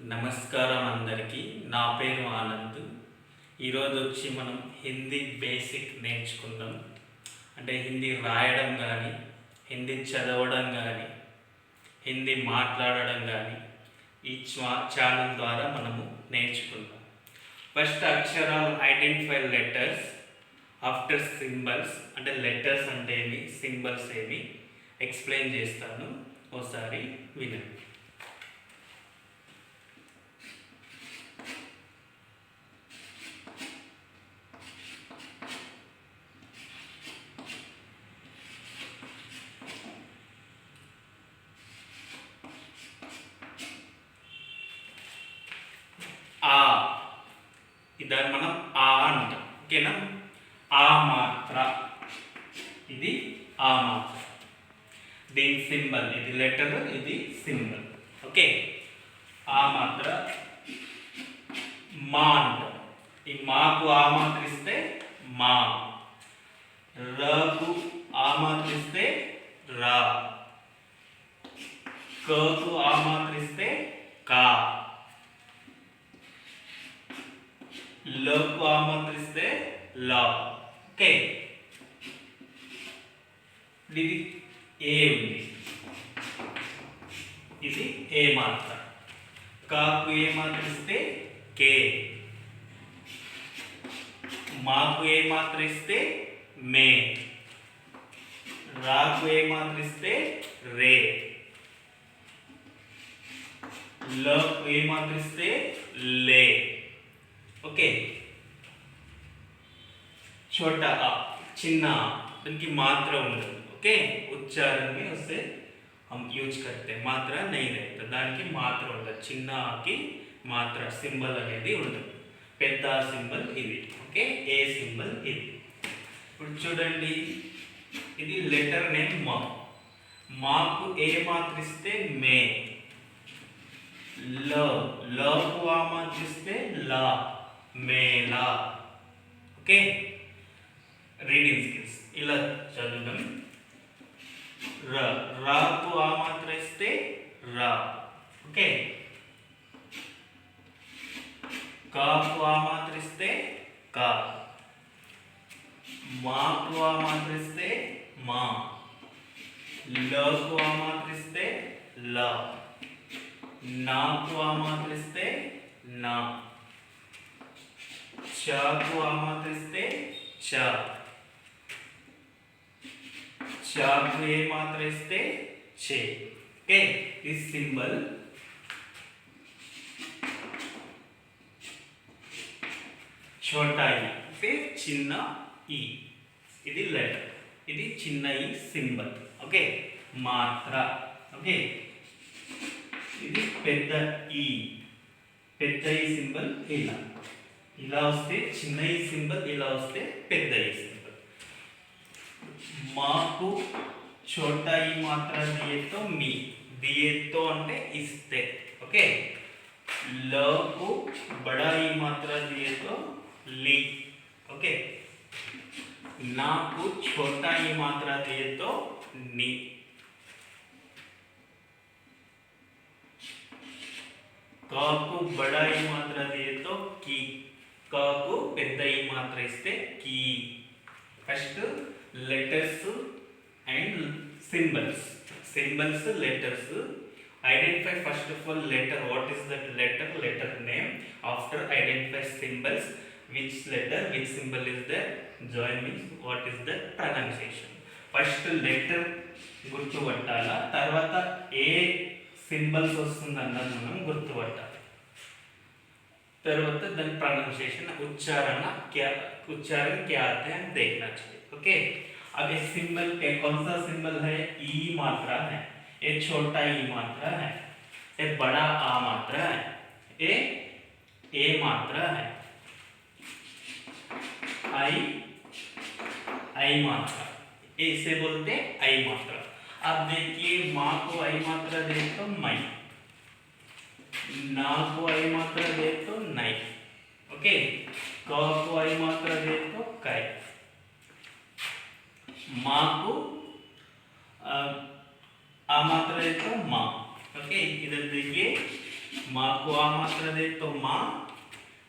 నమస్కారం అందరికీ. నా పేరు ఆనంద్. ఈరోజు వచ్చి మనం హిందీ బేసిక్ నేర్చుకుందాం. అంటే హిందీ రాయడం కానీ, హిందీ చదవడం కానీ, హిందీ మాట్లాడడం కానీ ఈ ఛానల్ ద్వారా మనము నేర్చుకుందాం. ఫస్ట్ అక్షరాలు ఐడెంటిఫై లెటర్స్ ఆఫ్టర్ సింబల్స్. అంటే లెటర్స్ అంటే ఏమి, సింబల్స్ ఏమి ఎక్స్ప్లెయిన్ చేస్తాను, ఒకసారి వినండి. ఆ, ఇదాన్ని మనం ఆ అంటాం. ఓకేనా? ఆ మాత్ర, ఇది ఆ మాత్ర. దీని సింబల్, ఇది లెటర్, ఇది సింబల్. ఓకే, ఆ మాత్ర మా అంటాం. ఈ మాకు ఆ మాత్ర ఇస్తే మా, రకు ఆ మాత్ర ఇస్తే రా, కకు ఆ మాత్ర ఇస్తే కా, లకు ఆమంత్రిస్తే లా. ఓకే, ఇది ఏ ఉంది, ఇది ఏ మాత్ర. కాకు ఏ మాత్ర ఇస్తే కే, మాకు ఏ మాత్ర ఇస్తే మే, రాకు ఏ మాత్ర ఇస్తే రే, లకు ఏ మాత్ర ఇస్తే లే. ఓకే, छोटा आ, చిన్న దీనికి మాత్ర ఉండదు. ఓకే, ఉచ్చాरण में उसे हम यूज करते हैं, మాత్ర नहीं रहता, దానికి మాత్ర ఉండదు. చిన్న ఆకి మాత్ర సింబల్ అనేది ఉండదు. పెద్ద సింబల్ ఇది. ఓకే, ఏ సింబల్ ఇది. ఇప్పుడు చూడండి, ఇది లెటర్ నేమ్ మా. మాకు ఏ మాత్ర ఇస్తే మే, లకు ఆ మాత్ర ఇస్తే లా, మేలా. ఓకే, రీడింగ్ స్కిల్స్ ఇలా చదువుదాం. రాకు ఆ మాత్ర ఇస్తే రా. ఓకే, కాకు ఆ మాత్ర ఇస్తే కా, మాకు ఆ మాత్ర ఇస్తే మా, లకు ఆ మాత్ర ఇస్తే లా, నాకు ఆ మాత్ర ఇస్తే నా, చాకు ఆ మాత్ర ఇస్తే చా, చాకు ఏ మాత్ర ఇస్తే చే. ఓకే, ఈ సింబల్ छोटा ई అంటే చిన్న ఈ, ఇది లెటర్, ఇది చిన్న ఈ సింబల్. ఓకే, మాత్ర. ఓకే, ఇది పెద్ద ఈ, పెద్ద ఈ సింబల్ ఇలా, ఇలా వస్తే చిన్న ఈ సింబల్, ఇలా వస్తే పెద్ద ఈ సింబల్. మాకు छोटा ఈ మాత్ర दिए तो మీ, दिए तो అంటే ఇస్తే. ఓకే, లకు బడా ఈ మాత్ర दिए तो ली. ఓకే, నాకు छोटा ఈ మాత్ర दिए तो नी. కాకు బడా ఈ మాత్ర दिए तो की, కాకు పెద్ద ఈ మాత్ర ఇస్తే కీ. First letters and symbols. Symbols, letters. Identify first of all letter. What is that letter? Letter name. After identify symbols. Which letter, which symbol is there? Join means what is the pronunciation. First letter గుర్తుపట్టాలా, తర్వాత ఏ symbols వస్తుందన్నది మనం గుర్తుపట్టాలి. తర్వాత దాని pronunciation, उच्चारण क्या आते हैं देखना चाहिए. ओके, अब ये सिंबल कौन सा सिंबल है? ई मात्रा है, ये छोटा ई मात्रा है, ये बड़ा आ मात्रा है, ये ए मात्रा है, आई मात्रा, इसे बोलते आई मात्रा. अब देखिए, माँ को आई मात्रा दे तो मई, ना को आई मात्रा दे तो नई. ओके, क को आई मात्रा दे तो कै, माँ को आ मात्रा दे तो माँ. ओके, इधर देखिए माँ को आ मात्रा दे तो माँ,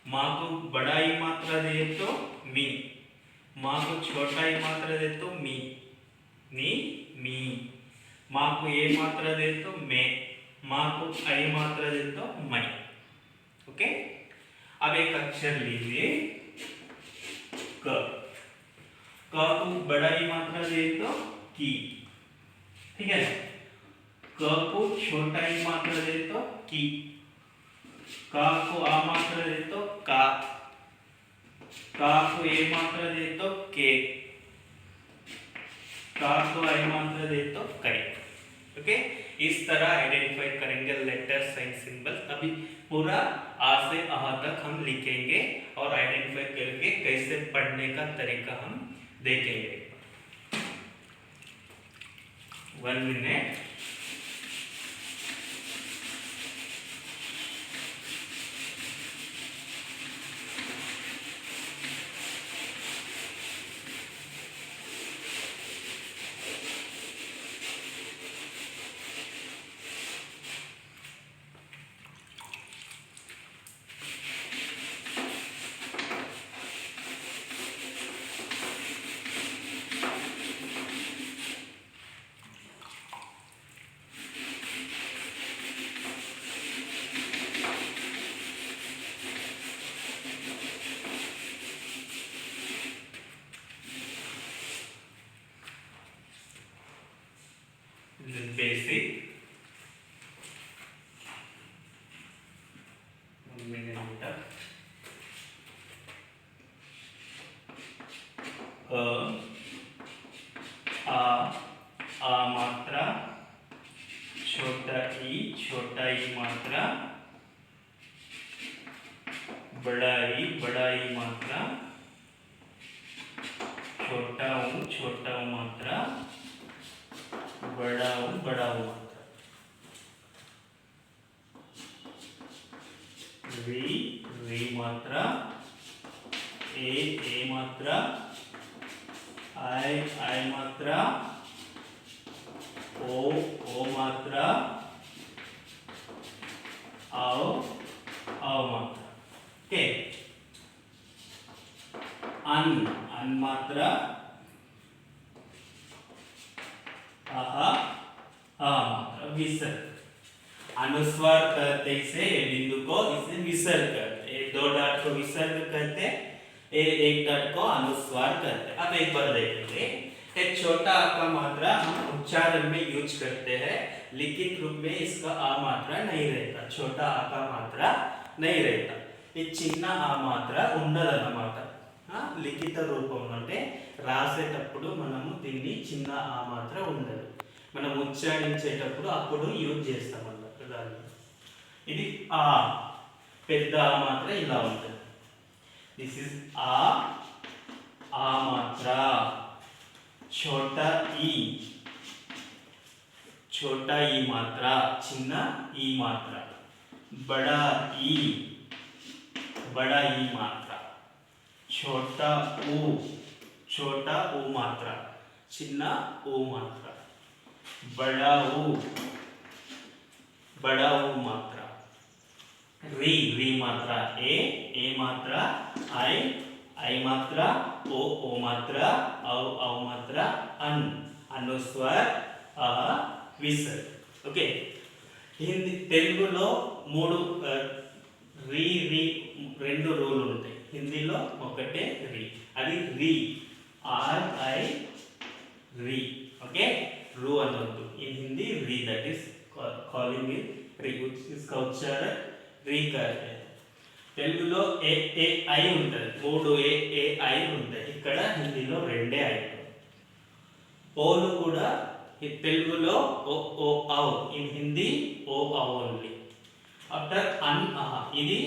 माँ को बड़ा ई मात्रा दे तो मी, माँ को छोटा ई मात्रा दे तो मी, मी, माँ को ए मात्रा दे तो मैं, माँ को आई मात्रा दे तो मैं। ओके, अब एक अक्षर लीजिए क, क को बड़ा ई मात्रा दे तो की, ठीक है। क को छोटा ई मात्रा दे तो की, का को आ मात्रा दे तो का को ए मात्रा दे तो के, का को आई मात्रा दे तो कै। ओके, इस तरह आइडेंटिफाई करेंगे लेटर साइन सिंबल। अभी पूरा आ से अह तक हम लिखेंगे और आइडेंटिफाई करके कैसे पढ़ने का तरीका हम देखेंगे। 1 मिनट। Basic. 1 minute. आ मात्रा, छोटा ई मात्रा, बड़ा ई मात्रा, छोटा ऊ मात्रा, बड़ा ऊ मात्रा, री मात्रा, ए मात्रा, आई मात्रा, ओ मात्रा, आओ मात्रा। ओके, अन मात्रा, मात्रा, विसर्ग। अनुस्वार कहते इसे, बिंदु को इसे विसर्ग कहते, 2 डाट को विसर्ग कहते, 1 डाट को अनुस्वार कहते। अब एक बार देखेंगे, एक छोटा आ का मात्रा हम उच्चारण में यूज करते हैं, लिखित रूप में इसका आ मात्रा नहीं रहता, छोटा आ का मात्रा नहीं रहता। ये చిన్న ఆ మాత్ర ఉండదన్నమాట। లిఖిత రూపం అంటే రాసేటప్పుడు మనము దీన్ని చిన్న ఆ మాత్ర ఉండదు, మనం ఉచ్చారించేటప్పుడు అప్పుడు యూజ్ చేస్తాం అన్నమాట దాన్ని। ఇది ఆ, పెద్ద ఆ మాత్ర ఇలా ఉంటుంది, దిస్ ఇస్ ఆ మాత్ర। छोटा ई मात्रा, చిన్న ఈ మాత్ర, बड़ा ई मात्रा, छोटा ऊ मात्रा, చిన్న ऊ मात्रा, बड़ा ऊ मात्रा, री मात्रा, ए मात्रा, आई मात्रा, ओ मात्रा, औ मात्रा, अनुस्वार, विसर्ग। ఓకే, హిందీ తెలుగులో 2 రూల్ ఉంటాయి, హిందీలో ఒకటే రీ, అది రీ, RI రీ। ఓకే, रू అనొద్దు, ఇన్ హిందీ రీ, దట్ ఈస్ కాలింగ్ ఇట్ రీ, इसका उच्चारण రీ करते हैं। తెలుగులో ఏ ఐ ఉంటుంది, 3 ఏ ఐ ఉంటాయి, ఇక్కడ హిందీలో 2 ఐ। ఓలు కూడా తెలుగులో ఓ ఔ, ఇన్ హిందీ ఓ ఔ ఓన్లీ। ఆఫ్టర్ అన్, ఇది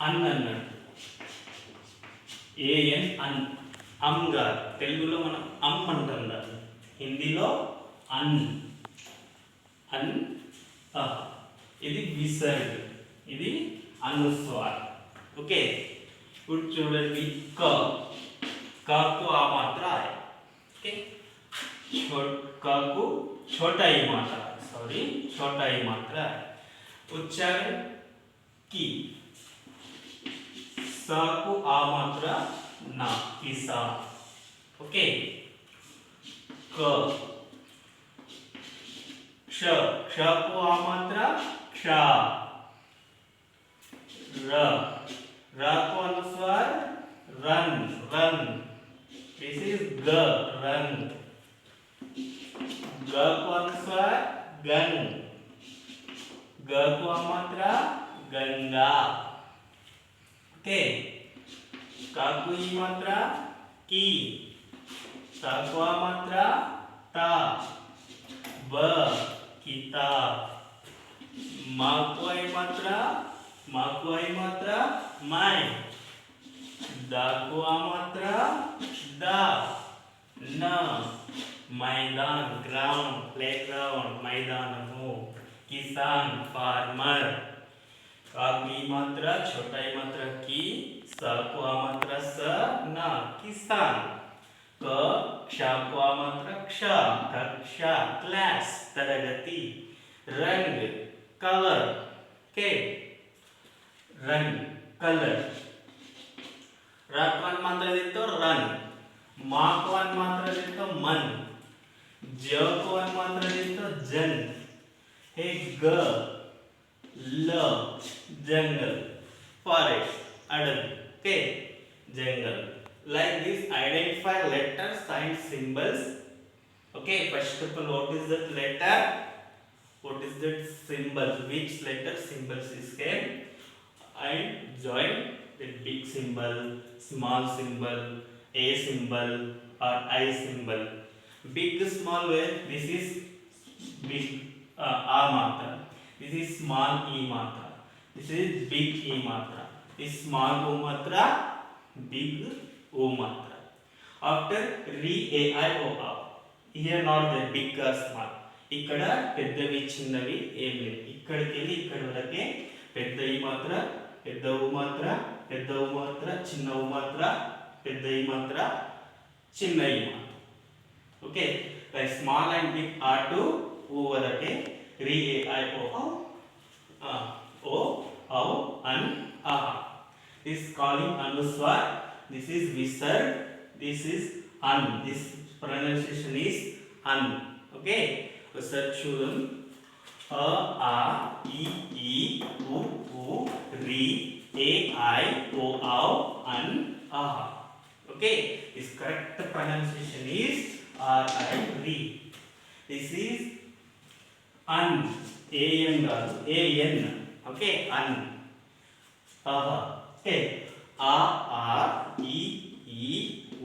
అన్ అన్నట్టు, ఏఎన్ అన్, అమ్ కాదు, తెలుగులో మనం అమ్ అంటాం దాన్ని, హిందీలో అన్, ఇది విసర్గ్, ఇది అనుస్వార్। ఓకే, ఇప్పుడు చూడండి, కాకు ఆ మాత్ర ఆయే। ఓకే, కాకు छोटा ई मात्रा, सॉरी छोटा ई मात्रा। उच्चारण కి. సాకు ఆ మాత్ర నా, కిసా. ఓకే. క. క్ష. క్షకు ఆ మాత్ర క్ష. ర. రకు అనుస్వాर రన్, రన్. This is g, run. G को अनुस्वार गन. G को मात्रा गंगा. ओके. का को मात्रा की. ता को मात्रा ता. ब किताब. मा को मात्रा मैं. दा को मात्रा दा. न मैदान, ग्राउंड, प्लेग्राउंड, मैदानము. किसान, फार्मर. का की मात्रा छोटा ई मात्रा की. स को मात्रा स न, किसान. क क्ष को मात्रा क्ष, कक्षा, क्लास, तरगति. रंग, कलर. के रंग, कलर. राकवान मात्रा देतो रन. मा को मात्रा देतो मन. ज को मात्रा देतो जन. हे ग ल जंगल, फॉरेस्ट, अडवी. ओके, जंगल. Like this, identify letters, signs, symbols. Okay, first of all, what is that letter? What is that symbol? Which letter symbols is came? And join the big symbol, small symbol, a symbol or I symbol. Big, small way. This is big a matra. This is small e matra. This is big e matra. This small o matra, big o matra. After re a I o a. Here not the big or small. ఇక్కడ పెద్దవి చిన్నవి ఏం లేవు. ఇక్కడికి వెళ్ళి ఇక్కడ వరకే పెద్ద ఈ మాత్ర, పెద్ద ఊ మాత్ర, పెద్ద ఊ మాత్ర, చిన్న ఊ మాత్ర, పెద్ద ఈ మాత్ర, చిన్న ఈ మాత్ర. Okay, like small and big are two ఊ వరకే. రి ఏ ఐ ఓ ఓ ఔ అన్ ఆహ. దిస్ కాలింగ్ అనుస్వార్. దిస్ ఈస్ విసర్గ్. దిస్ ఈస్ అన్. దిస్ ప్రొనౌన్సియేషన్ ఈస్ అన్. ఓకే, ఒకసారి చూద్దాం. अ आ इ ई उ ऊ री ए आई ओ औ अन आह. Okay, this correct pronunciation is R I री. This is an. A N కాదు, A N. Okay, an. ఆహా. Okay, a आ इ ई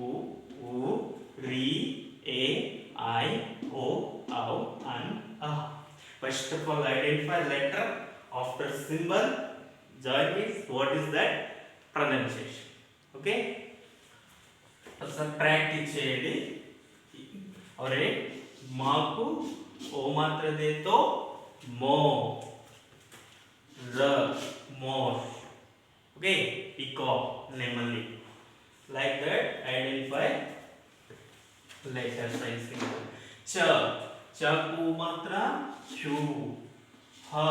उ ऊ री ए आई ओ औ अन आह. First of all, identify letter. After symbol, join means what is that pronunciation. Okay, so practice చేయండి. अरे మాకు ఓ మాత్ర దేతో మో. र more. Okay, peacock, nemali. Like that, identify letters and symbol. च चकु मात्रा चू. ह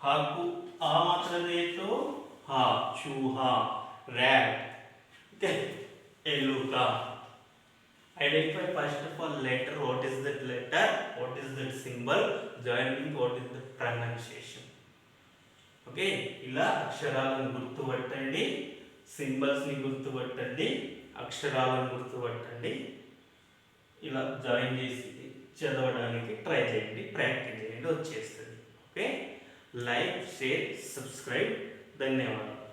हकु आ मात्रा दे तो हा, चूहा, रैट. ओके, एलुका. Identify first of all letter. What is that letter? What is that symbol? Joining what is the pronunciation. Okay, ఇలా అక్షరాలను గుర్తుపట్టండి, సింబల్స్ని గుర్తుపట్టండి, అక్షరాలను గుర్తుపట్టండి. ఇలా జాయిన్ చేసి చదవడానికి ట్రై చేయండి, ప్రాక్టీస్ చేయండి, వచ్చేస్తుంది. Okay, like, share, subscribe. ధన్యవాదాలు.